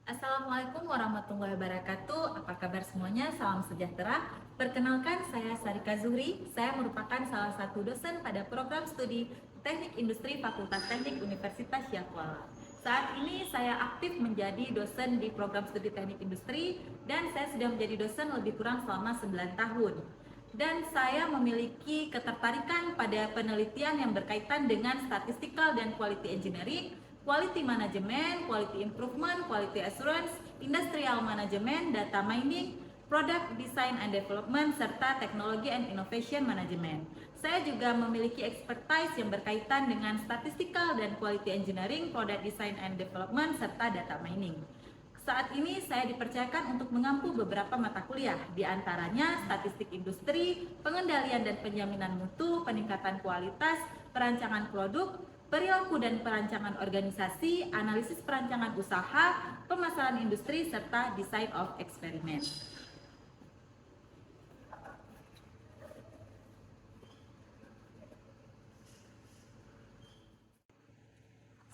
Assalamualaikum warahmatullahi wabarakatuh. Apa kabar semuanya? Salam sejahtera. Perkenalkan, saya Sarika Zuhri. Saya merupakan salah satu dosen pada program studi Teknik Industri Fakultas Teknik Universitas Syahkuala. Saat ini saya aktif menjadi dosen di program studi Teknik Industri dan saya sudah menjadi dosen lebih kurang selama 9 tahun. Dan saya memiliki ketertarikan pada penelitian yang berkaitan dengan statistical dan quality engineering, quality management, quality improvement, quality assurance, industrial management, data mining, product design and development, serta teknologi and innovation management. Saya juga memiliki expertise yang berkaitan dengan statistical dan quality engineering, product design and development, serta data mining. Saat ini saya dipercayakan untuk mengampu beberapa mata kuliah, diantaranya statistik industri, pengendalian dan penjaminan mutu, peningkatan kualitas, perancangan produk, perilaku dan perancangan organisasi, analisis perancangan usaha, pemasaran industri, serta design of experiment.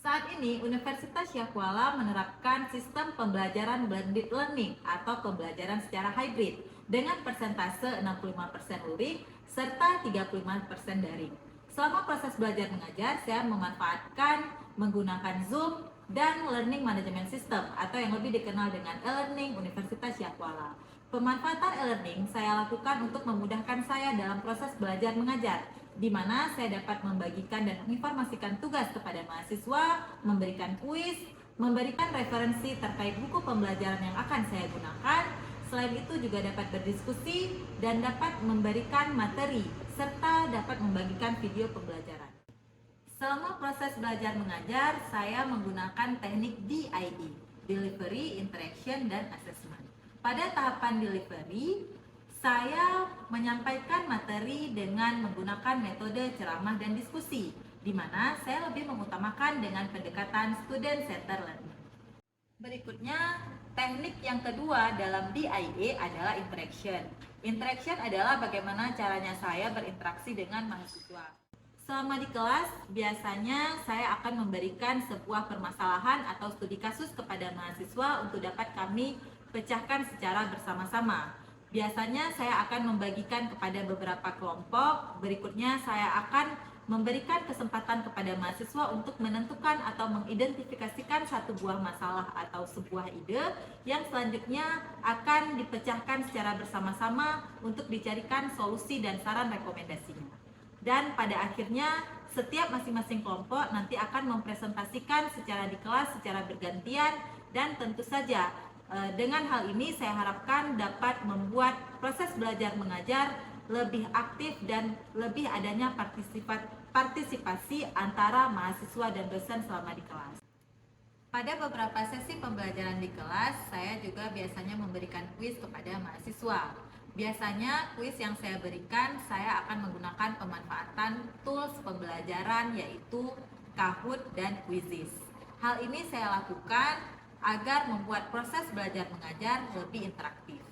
Saat ini, Universitas Syahkuala menerapkan sistem pembelajaran blended learning atau pembelajaran secara hybrid dengan persentase 65% luring serta 35% daring. Selama proses belajar mengajar, saya memanfaatkan menggunakan Zoom dan Learning Management System atau yang lebih dikenal dengan e-learning Universitas Syahkuala. Pemanfaatan e-learning saya lakukan untuk memudahkan saya dalam proses belajar mengajar, di mana saya dapat membagikan dan menginformasikan tugas kepada mahasiswa, memberikan kuis, memberikan referensi terkait buku pembelajaran yang akan saya gunakan. Selain itu juga dapat berdiskusi dan dapat memberikan materi serta dapat membagikan video pembelajaran. Selama proses belajar mengajar, saya menggunakan teknik DIE, Delivery, Interaction, dan Assessment. Pada tahapan delivery, saya menyampaikan materi dengan menggunakan metode ceramah dan diskusi, di mana saya lebih mengutamakan dengan pendekatan student center learning. Berikutnya, teknik yang kedua dalam DIE adalah interaction. Interaction adalah bagaimana caranya saya berinteraksi dengan mahasiswa. Selama di kelas, biasanya saya akan memberikan sebuah permasalahan atau studi kasus kepada mahasiswa untuk dapat kami pecahkan secara bersama-sama. Biasanya saya akan membagikan kepada beberapa kelompok. Berikutnya saya akan memberikan kesempatan kepada mahasiswa untuk menentukan atau mengidentifikasikan satu buah masalah atau sebuah ide yang selanjutnya akan dipecahkan secara bersama-sama untuk dicarikan solusi dan saran rekomendasinya. Dan pada akhirnya setiap masing-masing kelompok nanti akan mempresentasikan secara di kelas secara bergantian, dan tentu saja dengan hal ini saya harapkan dapat membuat proses belajar mengajar lebih aktif dan lebih adanya partisipasi antara mahasiswa dan dosen selama di kelas. Pada beberapa sesi pembelajaran di kelas, saya juga biasanya memberikan kuis kepada mahasiswa. Biasanya kuis yang saya berikan, saya akan menggunakan pemanfaatan tools pembelajaran yaitu Kahoot dan Quizizz. Hal ini saya lakukan agar membuat proses belajar mengajar lebih interaktif.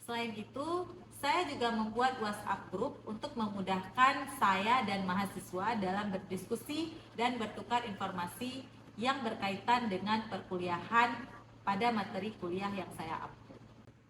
Selain itu, saya juga membuat WhatsApp group untuk memudahkan saya dan mahasiswa dalam berdiskusi dan bertukar informasi yang berkaitan dengan perkuliahan pada materi kuliah yang saya ampu.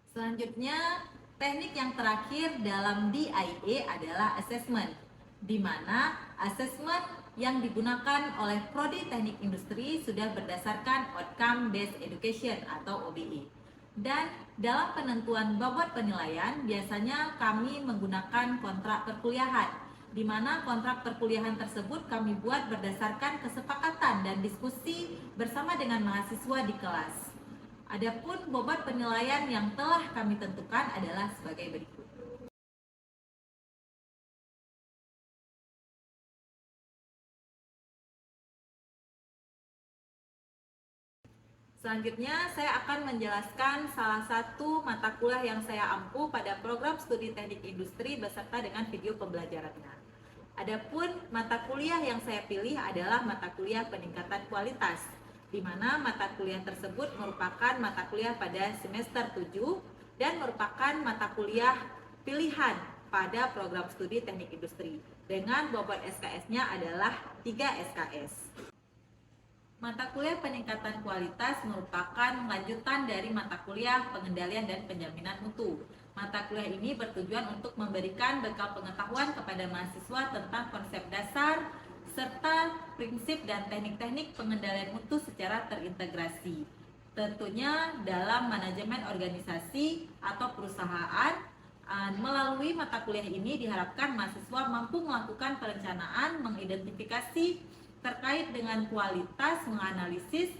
Selanjutnya, teknik yang terakhir dalam DIE adalah assessment, di mana assessment yang digunakan oleh Prodi Teknik Industri sudah berdasarkan Outcome Based Education atau OBE. Dan dalam penentuan bobot penilaian, biasanya kami menggunakan kontrak perkuliahan, di mana kontrak perkuliahan tersebut kami buat berdasarkan kesepakatan dan diskusi bersama dengan mahasiswa di kelas. Adapun bobot penilaian yang telah kami tentukan adalah sebagai berikut. Selanjutnya, saya akan menjelaskan salah satu mata kuliah yang saya ampu pada program studi teknik industri beserta dengan video pembelajarannya. Adapun mata kuliah yang saya pilih adalah mata kuliah peningkatan kualitas, di mana mata kuliah tersebut merupakan mata kuliah pada semester 7 dan merupakan mata kuliah pilihan pada program studi teknik industri dengan bobot SKS-nya adalah 3 SKS. Mata kuliah peningkatan kualitas merupakan lanjutan dari mata kuliah pengendalian dan penjaminan mutu. Mata kuliah ini bertujuan untuk memberikan bekal pengetahuan kepada mahasiswa tentang konsep dasar serta prinsip dan teknik-teknik pengendalian mutu secara terintegrasi. Tentunya dalam manajemen organisasi atau perusahaan. Melalui mata kuliah ini diharapkan mahasiswa mampu melakukan perencanaan, mengidentifikasi terkait dengan kualitas, menganalisis,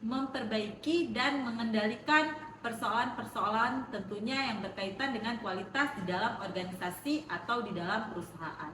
memperbaiki, dan mengendalikan persoalan-persoalan tentunya yang berkaitan dengan kualitas di dalam organisasi atau di dalam perusahaan.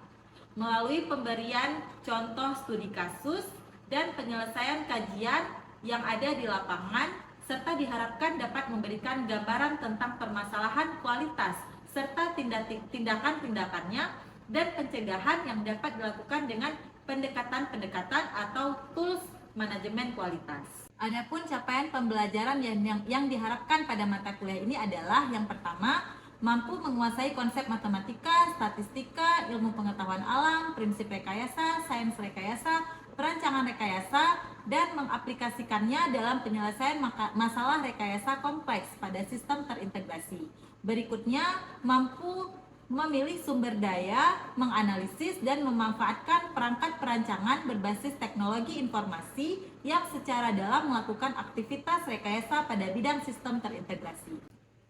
Melalui pemberian contoh studi kasus dan penyelesaian kajian yang ada di lapangan, serta diharapkan dapat memberikan gambaran tentang permasalahan kualitas serta tindakan-tindakannya dan pencegahan yang dapat dilakukan dengan pendekatan-pendekatan atau tools manajemen kualitas. Adapun capaian pembelajaran yang diharapkan pada mata kuliah ini adalah yang pertama, mampu menguasai konsep matematika, statistika, ilmu pengetahuan alam, prinsip rekayasa, sains rekayasa, perancangan rekayasa, dan mengaplikasikannya dalam penyelesaian masalah rekayasa kompleks pada sistem terintegrasi. Berikutnya, mampu memilih sumber daya, menganalisis, dan memanfaatkan perangkat perancangan berbasis teknologi informasi yang secara dalam melakukan aktivitas rekayasa pada bidang sistem terintegrasi.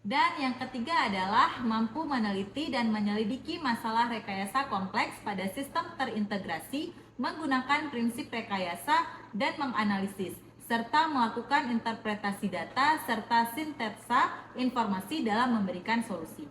Dan yang ketiga adalah mampu meneliti dan menyelidiki masalah rekayasa kompleks pada sistem terintegrasi menggunakan prinsip rekayasa dan menganalisis, serta melakukan interpretasi data serta sintesa informasi dalam memberikan solusi.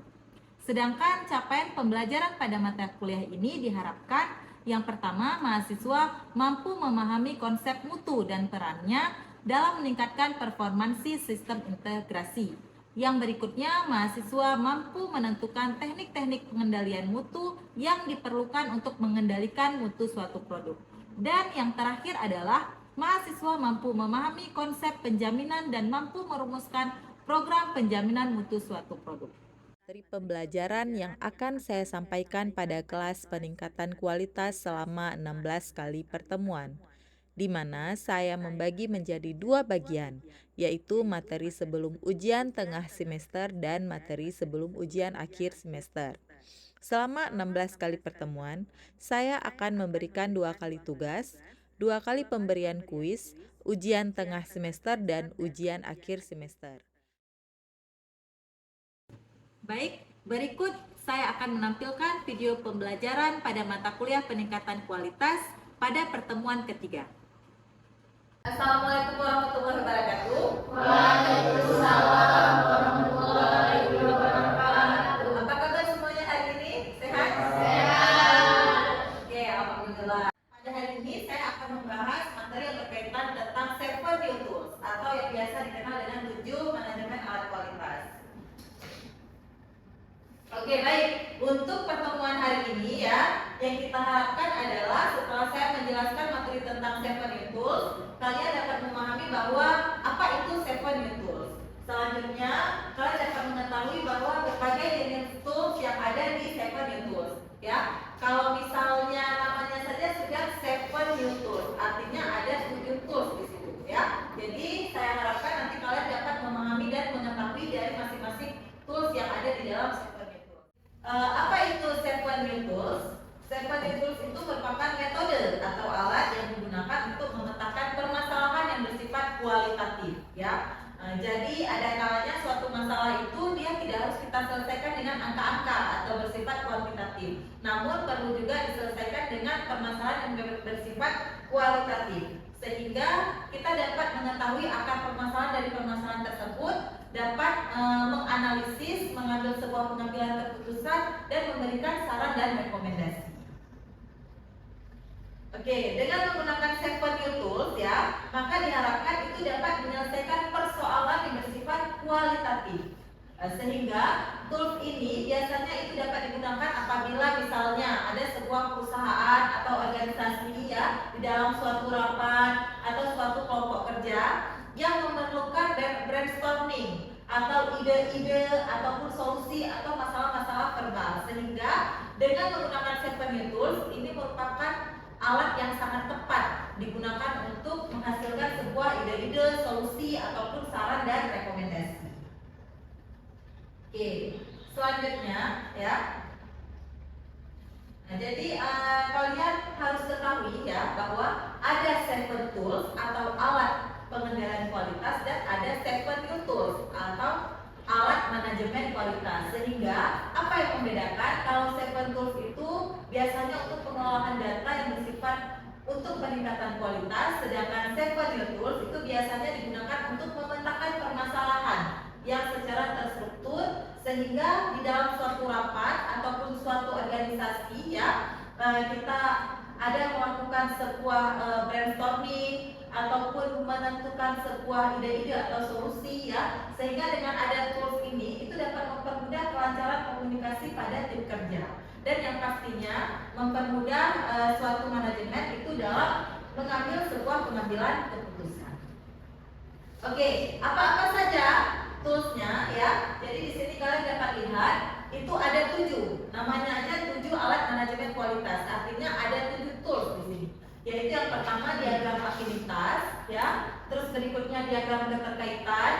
Sedangkan capaian pembelajaran pada mata kuliah ini diharapkan yang pertama, mahasiswa mampu memahami konsep mutu dan perannya dalam meningkatkan performansi sistem integrasi. Yang berikutnya, mahasiswa mampu menentukan teknik-teknik pengendalian mutu yang diperlukan untuk mengendalikan mutu suatu produk. Dan yang terakhir adalah mahasiswa mampu memahami konsep penjaminan dan mampu merumuskan program penjaminan mutu suatu produk. Dari pembelajaran yang akan saya sampaikan pada kelas peningkatan kualitas selama 16 kali pertemuan, di mana saya membagi menjadi 2 bagian, yaitu materi sebelum ujian tengah semester dan materi sebelum ujian akhir semester. Selama 16 kali pertemuan, saya akan memberikan 2 kali tugas, 2 kali pemberian kuis, ujian tengah semester, dan ujian akhir semester. Baik, berikut saya akan menampilkan video pembelajaran pada mata kuliah peningkatan kualitas pada pertemuan ketiga. Assalamualaikum warahmatullahi wabarakatuh. Waalaikumsalam warahmatullahi wabarakatuh. Apa kabar semuanya hari ini? Sehat? Sehat. Oke, alhamdulillah. Pada hari ini saya akan membahas materi yang berkaitan tentang 7 new tools atau yang biasa dikenal dengan 7 manajemen alat kualitas. Oke, baik. Untuk pertemuan hari ini ya, yang kita harapkan adalah setelah saya menjelaskan materi tentang 7 new tools, kalian dapat memahami bahwa apa itu 7 new tools. Selanjutnya, kalian dapat mengetahui bahwa berbagai jenis tools yang ada di 7 new tools. Ya, kalau misalnya namanya saja sudah 7 new tools, artinya ada 7 tools di situ. Ya, jadi saya harapkan nanti kalian dapat memahami dan mengetahui dari masing-masing tools yang ada di dalam 7 new tools. Apa itu 7 new tools? 7 new tools itu merupakan metode atau alat yang digunakan untuk memetakan permasalahan yang bersifat kualitatif, ya. Jadi ada kalanya suatu masalah itu dia tidak harus kita selesaikan dengan angka-angka atau bersifat kuantitatif, namun perlu juga diselesaikan dengan permasalahan yang bersifat kualitatif, sehingga kita dapat mengetahui akar permasalahan dari permasalahan tersebut, dapat menganalisis, mengambil sebuah pengambilan keputusan, dan memberikan saran dan rekomendasi. Oke, dengan menggunakan 7 new tools ya, maka diharapkan itu dapat menyelesaikan persoalan yang bersifat kualitatif. Sehingga tools ini biasanya itu dapat digunakan apabila misalnya ada sebuah perusahaan atau organisasi ya di dalam suatu rapat atau suatu kelompok kerja yang memerlukan brainstorming atau ide-ide ataupun solusi atau masalah-masalah verbal. Sehingga dengan menggunakan 7 new tools ini merupakan alat yang sangat tepat digunakan untuk menghasilkan sebuah ide-ide, solusi ataupun saran dan rekomendasi. Oke, selanjutnya ya. Nah, jadi kalian harus ketahui ya bahwa ada 7 tools atau alat pengendalian kualitas dan ada 7 new tools atau alat manajemen kualitas. Sehingga apa yang membedakan? Kalau 7 tools itu biasanya untuk pengolahan data yang bersifat untuk peningkatan kualitas, sedangkan 7 new tools itu biasanya digunakan untuk memetakan permasalahan yang secara terstruktur, sehingga di dalam suatu rapat ataupun suatu organisasi ya kita ada melakukan sebuah brainstorming ataupun menentukan sebuah ide-ide atau solusi ya, sehingga dengan ada tools ini itu dapat mempermudah kelancaran komunikasi pada tim kerja dan yang pastinya mempermudah suatu manajemen itu dalam mengambil sebuah pengambilan keputusan. Oke, apa-apa saja toolsnya ya. Jadi di sini kalian dapat lihat itu ada 7. Namanya aja 7 alat manajemen kualitas. Artinya ada 7 tools di sini. Yaitu yang pertama diagram afinitas ya. Terus berikutnya diagram keterkaitan,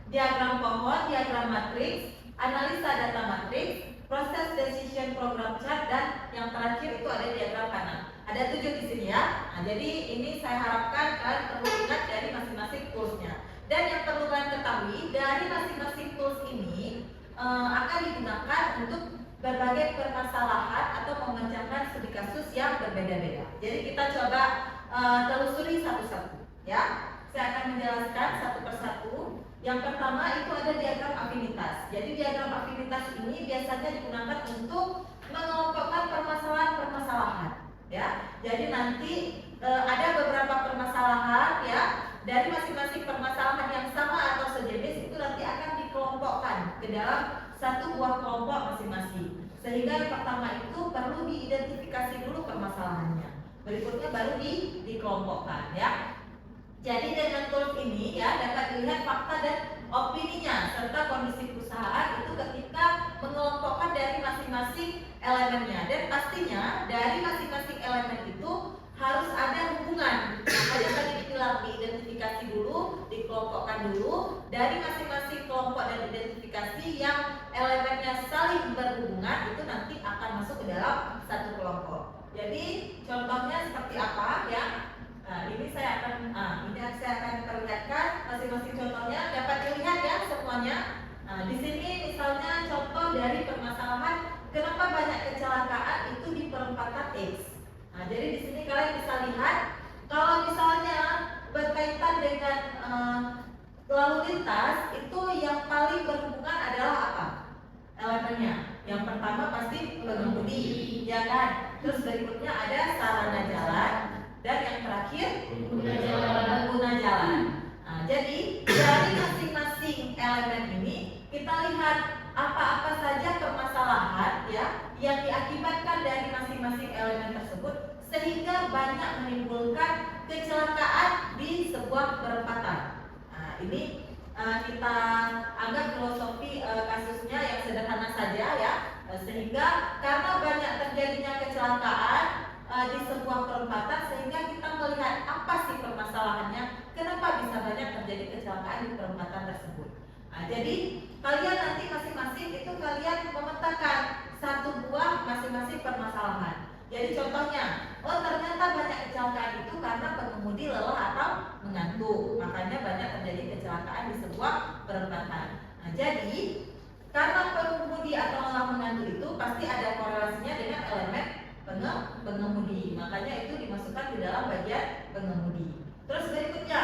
diagram pohon, diagram matriks, analisa data matriks, proses decision program chart, dan yang terakhir itu ada diagram kanan. Ada 7 di sini ya. Nah, jadi ini saya harapkan kalian perlu ingat dari masing-masing toolsnya. Dan yang perlu kalian ketahui dari masing-masing tools ini akan digunakan untuk berbagai permasalahan atau memecahkan studi kasus yang berbeda-beda. Jadi kita coba telusuri satu-satu ya. Saya akan menjelaskan satu persatu. Yang pertama itu ada diagram afinitas. Jadi diagram afinitas ini biasanya digunakan untuk mengelompokkan permasalahan-permasalahan ya. Jadi nanti ada beberapa permasalahan ya. Dari masing-masing permasalahan yang sama atau sejenis itu nanti akan dikelompokkan ke dalam satu buah kelompok masing-masing. Sehingga yang pertama itu perlu diidentifikasi dulu permasalahannya. Berikutnya baru dikelompokkan ya. Jadi dengan tools ini ya dapat dilihat fakta dan opininya serta kondisi perusahaan itu ketika mengelompokkan dari masing-masing elemennya. Dan pastinya dari masing-masing elemen itu harus ada hubungan. Makanya tadi dibilang diidentifikasi dulu, dikelompokkan dulu. Dari masing-masing kelompok dan identifikasi yang elemennya saling berhubungan itu nanti akan masuk ke dalam satu kelompok. Jadi contohnya seperti apa ya? Nah, ini saya akan perlihatkan masing-masing contohnya, dapat dilihat ya semuanya. Nah, di sini misalnya contoh dari permasalahan kenapa banyak kecelakaan itu di perempatan X. Nah, jadi di sini kalian bisa lihat kalau misalnya berkaitan dengan lalu lintas itu yang paling berhubungan adalah apa? Elemennya. Yang pertama pasti pengemudi, ya kan? Terus berikutnya ada sarana jalan dan yang terakhir pengguna jalan. Nah, jadi dari masing-masing elemen ini kita lihat apa-apa saja permasalahan ya yang diakibatkan dari masing-masing elemen tersebut sehingga banyak menimbulkan kecelakaan di sebuah perempatan. Nah, ini kita anggap filosofi kasusnya yang sederhana saja ya, sehingga karena banyak terjadinya kecelakaan di sebuah perempatan sehingga kita melihat apa sih permasalahannya, kenapa bisa banyak terjadi kecelakaan di perempatan tersebut. Nah, jadi kalian nanti masing-masing itu kalian memetakan satu buah masing-masing permasalahan. Jadi contohnya, oh ternyata banyak kecelakaan itu karena pengemudi lelah atau mengantuk, makanya banyak terjadi kecelakaan di sebuah perempatan. Nah, jadi karena pengemudi atau lelah mengantuk itu pasti ada korelasinya dengan elemen pengemudi, makanya itu dimasukkan di dalam bagian pengemudi. Terus berikutnya,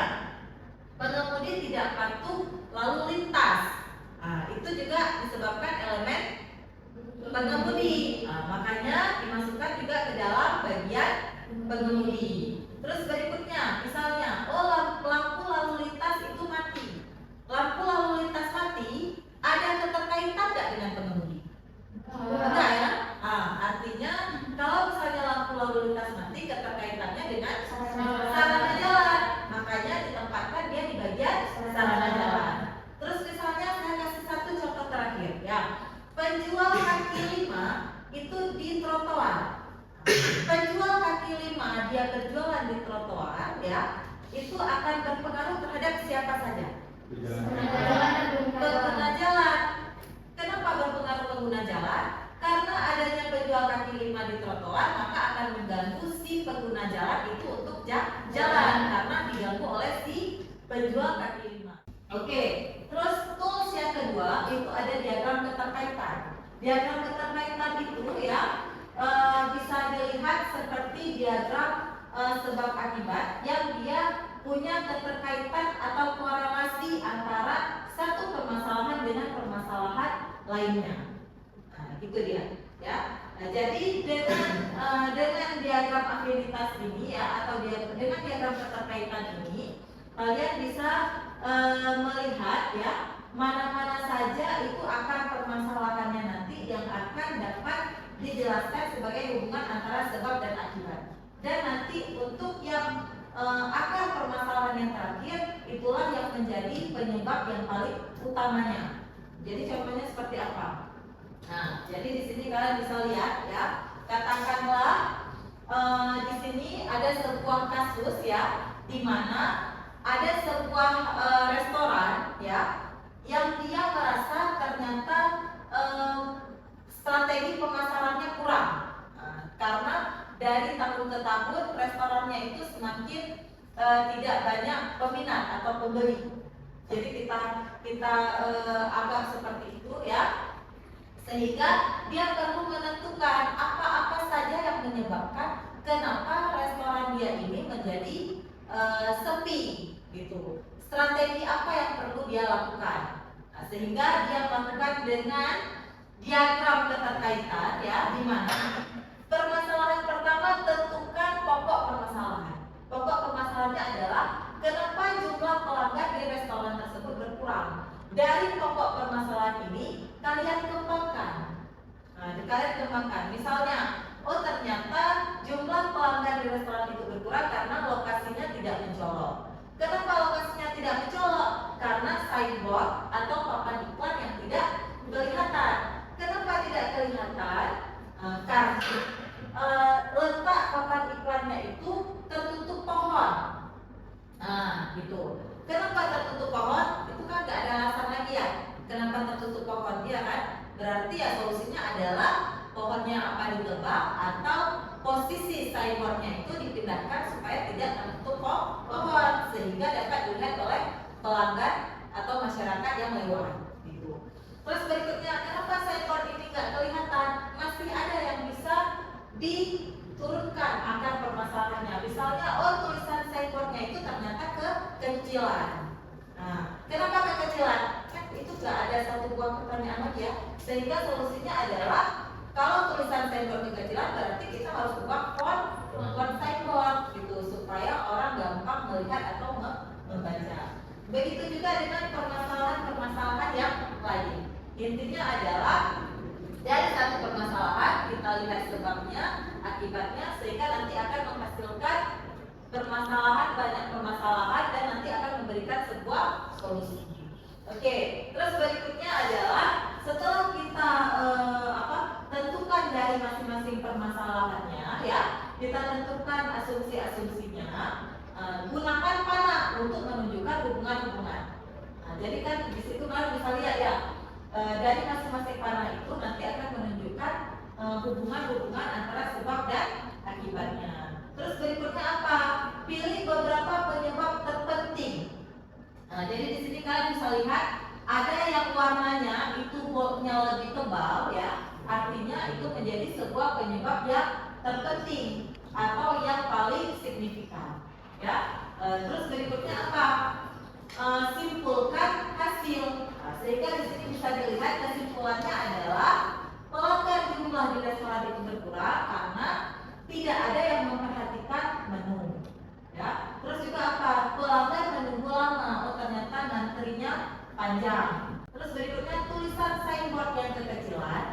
pengemudi tidak patuh lalu lintas. Nah, itu juga disebabkan elemen pengemudi. Nah, makanya dimasukkan juga ke dalam bagian pengemudi. Terus berikutnya, misalnya, oh lampu lalu lintas itu mati. Lampu lalu lintas mati, ada keterkaitan nggak dengan pengemudi? Enggak ya? Nah, artinya kalau misalnya lampu lalu lintas mati, keterkaitannya dengan sarana jalan. Makanya ditempatkan dia di bagian sarana jalan. Terus misalnya saya kasih satu contoh terakhir ya. Penjual kaki lima itu di trotoar. Penjual kaki lima dia berjualan Oke, terus tools yang kedua itu ada diagram keterkaitan. Diagram keterkaitan itu ya bisa dilihat seperti diagram sebab akibat yang dia punya keterkaitan atau korelasi antara satu permasalahan dengan permasalahan lainnya. Nah, gitu dia, ya. Nah, jadi dengan diagram afinitas ini ya atau dengan diagram keterkaitan ini kalian bisa melihat ya mana-mana saja itu akar permasalahannya nanti yang akan dapat dijelaskan sebagai hubungan antara sebab dan akibat. Dan nanti untuk yang akar permasalahan yang terakhir itulah yang menjadi penyebab yang paling utamanya. Jadi contohnya seperti apa? Nah, jadi di sini kalian bisa lihat ya. Katakanlah di sini ada sebuah kasus ya, di mana ada sebuah restoran ya, yang dia merasa ternyata strategi pemasarannya kurang karena dari tahun ke tahun restorannya itu semakin tidak banyak peminat atau pembeli. Jadi kita agak seperti itu ya, sehingga dia perlu menentukan apa-apa saja yang menyebabkan kenapa restoran dia ini menjadi sepi gitu. Strategi apa yang perlu dia lakukan? Nah, sehingga dia melakukan dengan diagram keterkaitan ya, di mana permasalahan pertama tentukan pokok permasalahan. Pokok permasalahannya adalah kenapa jumlah pelanggan di restoran tersebut berkurang. Dari pokok permasalahan ini kalian kembangkan. Nah, kalian kembangkan. Misalnya, oh ternyata jumlah pelanggan di restoran itu berkurang karena lokasinya tidak mencolok. Kenapa lokasinya tidak mencolok? Karena signboard atau papan iklan yang tidak kelihatan. Kenapa tidak kelihatan? Karena letak papan iklannya itu tertutup pohon. Nah, gitu. Kenapa tertutup pohon? Itu kan nggak ada alasan lagi ya. Kenapa tertutup pohon dia kan? Berarti ya solusinya adalah pohonnya apa ditebang atau posisi signboardnya itu dipindahkan supaya tidak tertutup pohon sehingga dapat dilihat oleh pelanggan atau masyarakat yang lewat. Gitu. Terus berikutnya, kenapa signboard ini nggak kelihatan? Masih ada yang bisa diturunkan akar permasalahannya. Misalnya, oh tulisan signboardnya itu ternyata kekecilan. Nah, kenapa kekecilan? Kan itu nggak ada satu buah pertanyaan lagi ya. Sehingga solusinya adalah kalau tulisan signboard kekecilan berarti kita harus ubah font signboard gitu supaya orang gampang melihat atau membaca. Begitu juga dengan permasalahan-permasalahan yang lain. Intinya adalah dari satu permasalahan kita lihat sebabnya, akibatnya, sehingga nanti akan menghasilkan banyak permasalahan dan nanti akan memberikan sebuah solusi. Oke, terus berikutnya adalah setelah kita tentukan dari masing-masing permasalahannya ya, kita tentukan asumsi-asumsinya, gunakan panah untuk menunjukkan hubungan-hubungan. Nah, jadi kan di situ kalian bisa lihat ya, dari masing-masing panah itu nanti akan menunjukkan hubungan-hubungan antara sebab dan akibatnya. Terus berikutnya apa? Pilih beberapa penyebab terpenting. Nah, jadi di sini kalian bisa lihat ada yang warnanya itu boldnya lebih tebal ya, artinya itu menjadi sebuah penyebab yang terpenting atau yang paling signifikan. Ya. Terus berikutnya apa? Simpulkan hasil. Nah, sehingga di sini bisa dilihat kesimpulannya adalah pelanggan jumlah di restoran itu berkurang karena tidak ada yang memperhatikan menu. Ya. Terus juga apa? Pelanggan menunggu lama. Oh ternyata ngantrinya panjang. Terus berikutnya tulisan signboard yang kekecilan.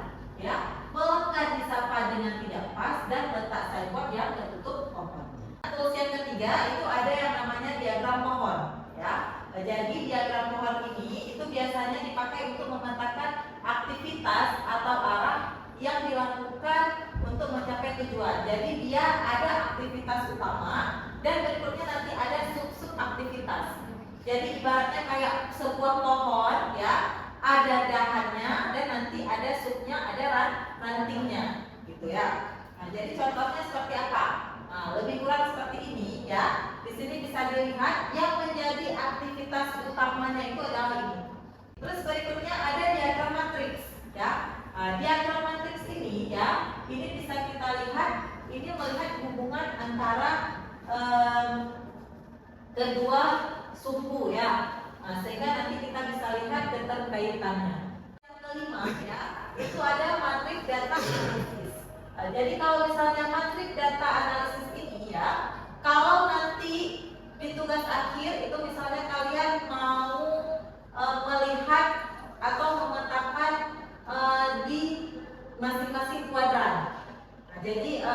Ya. Pelanggan disapa dengan tidak pas dan letak signboard yang tertutup pohon. Terus yang ketiga itu ada yang namanya diagram pohon. Ya. Jadi diagram pohon ini itu biasanya dipakai untuk memetakan aktivitas atau arah yang dilakukan untuk mencapai tujuan. Jadi dia ada aktivitas utama dan berikutnya nanti ada sub-sub aktivitas. Jadi ibaratnya kayak sebuah pohon ya, ada dahannya dan nanti ada subnya, ada rantingnya, gitu ya. Nah, jadi contohnya seperti apa? Nah, lebih kurang seperti ini ya. Di sini bisa dilihat yang menjadi aktivitas utamanya itu adalah Diagram matriks ini ya, ini bisa kita lihat, ini melihat hubungan antara kedua suku ya. Sehingga nanti kita bisa lihat keterkaitannya. Yang kelima ya, itu ada matriks data analisis. Jadi kalau misalnya matriks data analisis ini ya, kalau nanti di tugas akhir itu misalnya kalian mau melihat atau memetakan di masing-masing kuadran. Jadi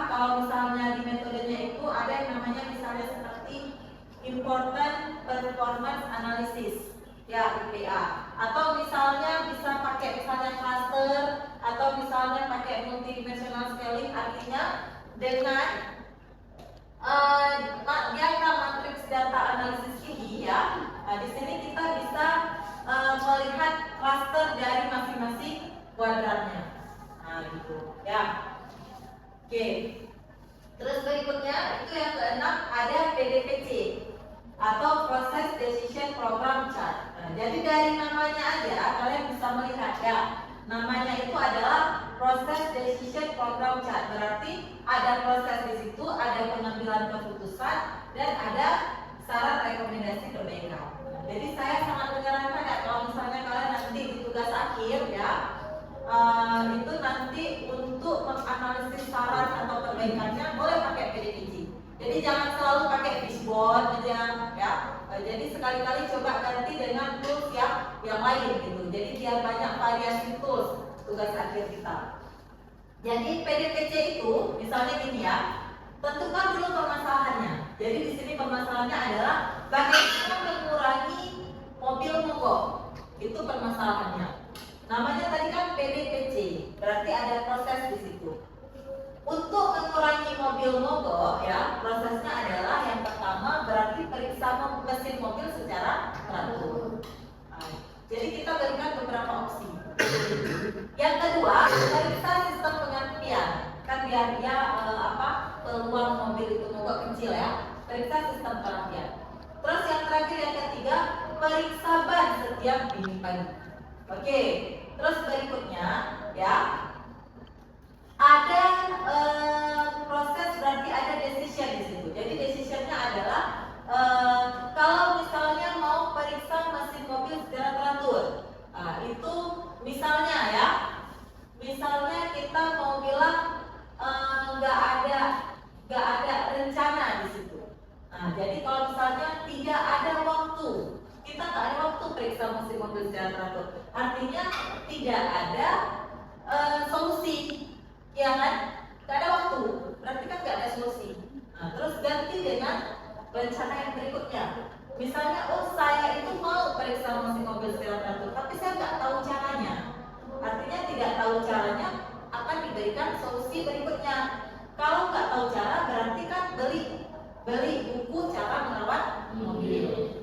kalau misalnya di metodenya itu ada yang namanya misalnya seperti important performance analysis ya, IPA, atau misalnya bisa pakai misalnya cluster, atau misalnya pakai multidimensional scaling. Artinya dengan diagram matriks data analisis ini ya, di sini kita bisa melihat cluster dari masing-masing kuadrannya. Gitu ya. Oke. Terus berikutnya itu yang keenam ada PDPC atau Process Decision Program Chart. Jadi dari namanya aja kalian bisa melihat ya, namanya itu adalah Process Decision Program Chart. Berarti ada proses di situ, ada pengambilan keputusan, dan ada saran rekomendasi perbaikan. Jadi saya sangat menyarankan ya, kalau misalnya kalian nanti di tugas akhir ya, itu nanti untuk menganalisis saran atau perbaikannya boleh pakai PDPC. Jadi jangan selalu pakai fishbone aja ya. Jadi sekali-kali coba ganti dengan tools yang lain gitu. Jadi biar banyak variasi tools tugas akhir kita. Jadi PDPC itu misalnya gini ya, tentukan dulu permasalahannya. Jadi di sini permasalahannya adalah bagaimana mengurangi mobil mogok. Itu permasalahannya. Namanya tadi kan PDPC, berarti ada proses di situ. Untuk mengurangi mobil mogok ya, prosesnya adalah yang pertama berarti periksa mesin mobil secara teratur. Jadi kita berikan beberapa opsi. Yang kedua, periksa sistem pengertian. Kan biar dia peluang mobil itu mogok kecil ya. Periksa sistem pengertian. Terus yang terakhir yang ketiga, periksa ban setiap dini pagi. Oke, terus berikutnya ya, ada proses berarti ada decision di situ. Jadi decisionnya adalah kalau misalnya mau periksa mesin mobil secara teratur, itu misalnya ya, misalnya kita mau bilang nggak ada rencana di situ. Jadi kalau misalnya tidak ada waktu, kita nggak ada waktu periksa mesin mobil secara teratur, artinya tidak ada solusi, ya kan? Nggak ada waktu, berarti kan nggak ada solusi. Terus ganti dengan rencana yang berikutnya. Misalnya, saya itu mau periksa mesin mobil secara teratur, tapi saya nggak tahu caranya. Artinya tidak tahu caranya akan diberikan solusi berikutnya. Kalau nggak tahu cara, berarti kan beli buku cara merawat mobil.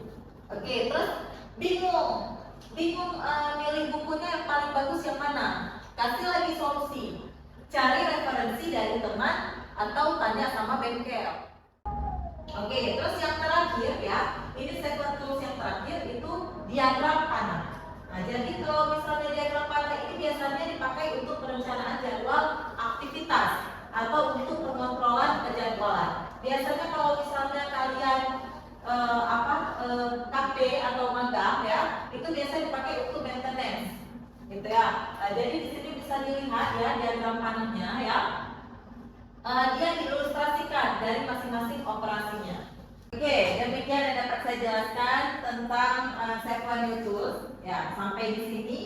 Oke, terus bingung milih bukunya yang paling bagus yang mana? Kasih lagi solusi. Cari referensi dari teman atau tanya sama bengkel. Oke, terus yang terakhir ya, ini second tools yang terakhir itu diagram panah. Jadi kalau misalnya diagram panah ini biasanya dipakai untuk perencanaan jadwal aktivitas atau untuk pengontrolan penjadwalan. Biasanya kalau misalnya kalian KP atau magang ya, itu biasanya dipakai untuk maintenance, gitu ya. Jadi di sini bisa dilihat ya diagram panahnya ya. Dia diilustrasikan dari masing-masing operasinya. Oke, demikian yang dapat saya jelaskan tentang Sequan New Tools. Ya, sampai di sini.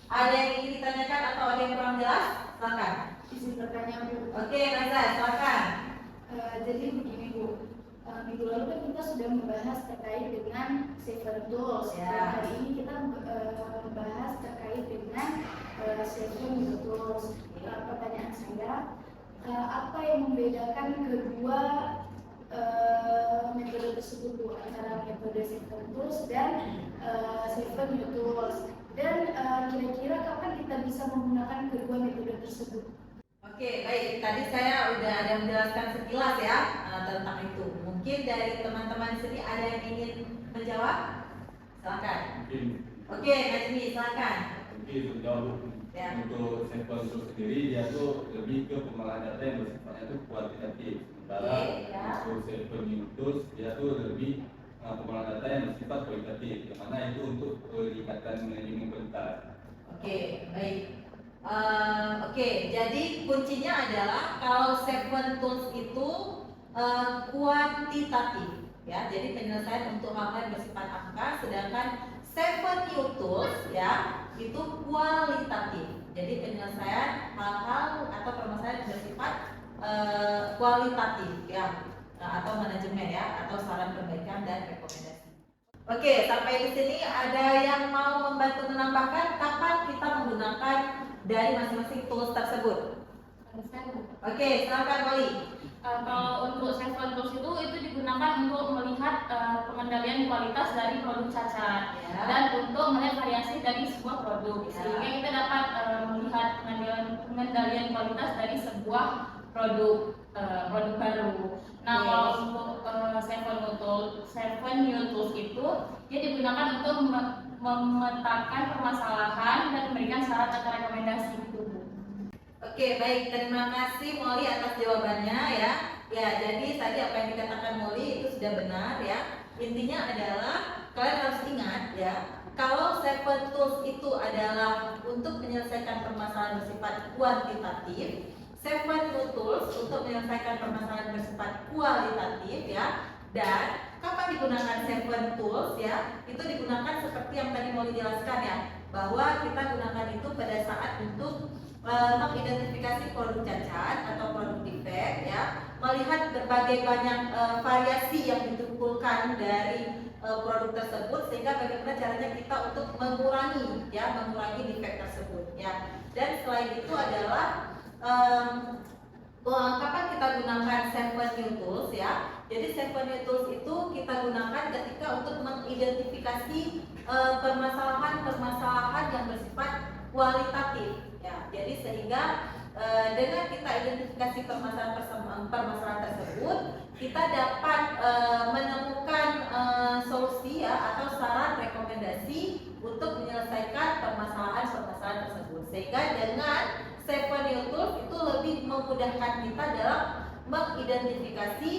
Ada yang ingin ditanyakan atau ada yang kurang jelas? Silakan. Izin bertanya, Bu. Oke, Raza, silakan. Jadi begini, Bu. Minggu lalu kan kita sudah membahas terkait dengan Sequan Tools. Ya. Hari ini kita membahas terkait dengan Sequan New Tools. Pertanyaan saya, apa yang membedakan kedua metode tersebut, Bu, antara metode Sequan Tools dan Sequan New Tools, dan kira-kira kapan kita bisa menggunakan kedua metode tersebut? Oke, baik. Tadi saya udah ada menjelaskan sekilas ya tentang itu. Mungkin dari teman-teman di sini ada yang ingin menjawab? Silakan. Oke, Najmi, silakan. lebih jauh. Ya. Untuk sampel itu sendiri dia tuh lebih ke pengolahan data yang bersifatnya itu kuantitatif. Sementara Oke, ya. untuk sampel Newtools dia tuh lebih pengolahan data yang bersifat kualitatif, yang mana itu untuk peningkatan manajemen kualitas. Oke, baik. Oke, jadi kuncinya adalah kalau Seven Tools itu kuantitatif, ya. Jadi penyelesaian untuk hal-hal yang bersifat angka, sedangkan Seven New Tools, ya, itu kualitatif. Jadi penyelesaian hal-hal atau permasalahan yang bersifat kualitatif, ya, atau manajemen, ya, atau saran perbaikan dan rekomendasi. Oke, sampai di sini ada yang mau membantu menambahkan kapan kita menggunakan dari masing-masing tools tersebut? Oke, silakan Molly. Kalau untuk Seven Tools itu digunakan untuk melihat pengendalian kualitas dari produk cacat Ya. dan untuk melihat variasi dari sebuah produk, Ya. sehingga kita dapat melihat pengendalian kualitas dari sebuah produk baru. Nah, Yes. kalau untuk Seven New Tools itu dia digunakan untuk memetakan permasalahan dan memberikan saran atau rekomendasi gitu, Bu. Oke, baik. Terima kasih Molly atas jawabannya, ya. Ya, jadi tadi apa yang dikatakan Molly itu sudah benar, ya. Intinya adalah kalian harus ingat, ya, kalau Seven Tools itu adalah untuk menyelesaikan permasalahan bersifat kuantitatif, Seven New Tools untuk menyelesaikan permasalahan bersifat kualitatif, ya. Dan kapan digunakan Seven Tools, ya? Itu digunakan seperti yang tadi Molly jelaskan, ya, bahwa kita gunakan itu pada saat untuk mengidentifikasi produk cacat atau produk defect, ya, melihat berbagai banyak variasi yang dikumpulkan dari produk tersebut, sehingga bagaimana caranya kita untuk mengurangi defect tersebut, ya. Dan selain itu adalah kapan kita gunakan Seven New Tools, ya. Jadi Seven New Tools itu kita gunakan ketika untuk mengidentifikasi permasalahan yang bersifat kualitatif, ya. Jadi sehingga dengan kita identifikasi permasalahan tersebut, kita dapat menemukan solusi, ya, atau saran rekomendasi untuk menyelesaikan permasalahan tersebut. Sehingga dengan Seven New Tools itu lebih memudahkan kita dalam mengidentifikasi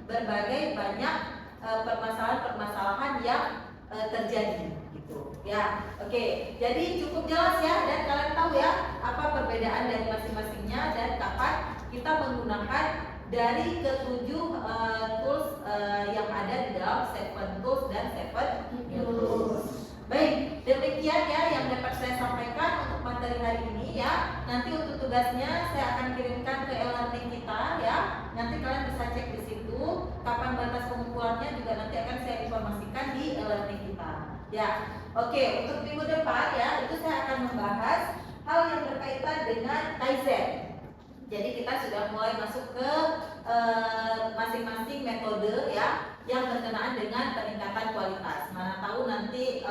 berbagai banyak permasalahan yang terjadi. Ya, oke. Jadi cukup jelas, ya, dan kalian tahu, ya, apa perbedaan dari masing-masingnya dan kapan kita menggunakan dari ketujuh tools yang ada di dalam Seven Tools dan Seven New Tools. Baik, demikian, ya, yang dapat saya sampaikan untuk materi hari ini, ya. Nanti untuk tugasnya saya akan kirimkan ke e-learning kita, ya. Nanti kalian bisa cek di situ. Kapan batas pengumpulannya juga nanti akan saya informasikan di e-learning kita. Ya, oke. Untuk minggu depan, ya, itu saya akan membahas hal yang berkaitan dengan Kaizen. Jadi kita sudah mulai masuk ke masing-masing metode, ya, yang berkenaan dengan peningkatan kualitas. Mana tahu nanti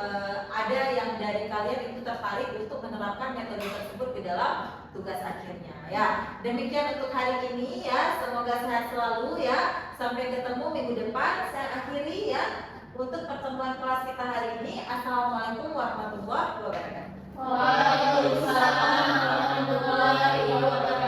ada yang dari kalian itu tertarik untuk menerapkan metode tersebut di dalam tugas akhirnya, ya. Demikian untuk hari ini, ya. Semoga sehat selalu, ya. Sampai ketemu minggu depan. Saya akhiri, ya, untuk pertemuan kelas kita hari ini. Assalamualaikum warahmatullahi wabarakatuh. Waalaikumsalam warahmatullahi wabarakatuh.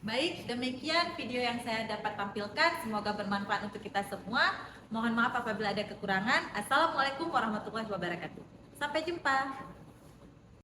Baik, demikian video yang saya dapat tampilkan. Semoga bermanfaat untuk kita semua. Mohon maaf apabila ada kekurangan. Assalamualaikum warahmatullahi wabarakatuh. Sampai jumpa.